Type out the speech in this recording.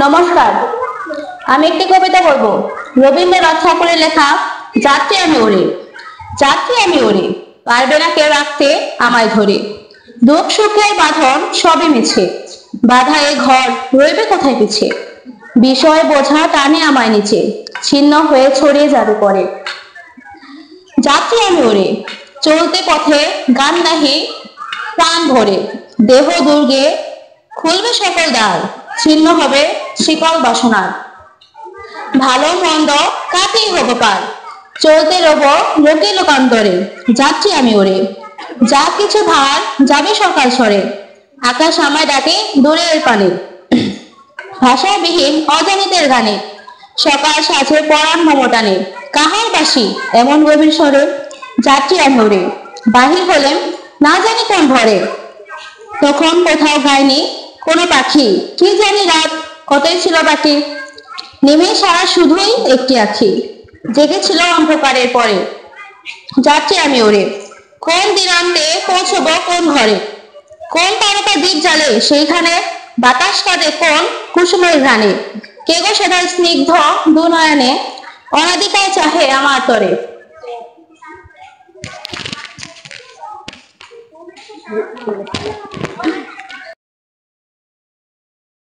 নমস্কার, আমি একটি কবিতা বলবো। রবীন্দ্রনাথ ঠাকুরের লেখা যাত্রী আমি ওরে। যাত্রী আমি ওরে, পারবে না কেউ রাখতে আমায় ধরে। দুঃখ সুখের বাঁধন সবই মিছে, বাধা এ ঘর রইবে কোথায় পিছে। বিষয় বোঝা টানে আমায় নিচে, ছিন্ন হয়ে ছড়িয়ে যাবে পরে। যাত্রী আমি ওরে, চলতে পথে গান নাহি প্রাণ ভরে। দেহ দুর্গে খুলবে সকল দ্বার, ছিন্ন হবে শিকল বাসনার। ভালো মন্দ কাটেই হব পার, চলতে রব লোকে লোকান্তরে। যাত্রী আমি ওরে, যা কিছু ভার যাবে সকাল সরে। আকাশ আমায় ডাকে দূরের পানে, ভাষাবিহীন অজানিতের গানে। সকাল সাথে পরাণ মমটানে, কাহার বাসি এমন গভীর স্বরে। যাত্রী আমি ওরে, বাহির হলেম না জানি কোন ঘরে। তখন কোথাও গায়নি কোনো পাখি, কি জানি রাত কতই ছিল বাকি। নেমে সারা শুধুই একটি আখি, জেগেছিল অন্ধকারের পরে। যাত্রী আমি ওরে, কোন দিনান্তে পৌঁছবো কোন ঘরে। কোন তারকা দ্বীপ জ্বালে সেইখানে, বাতাস কাঁদে কোন কুসুমের ঘ্রাণে। কে গো সেটা স্নিগ্ধ দুনয়নে, অনাদিকায় চাহে আমার তরে।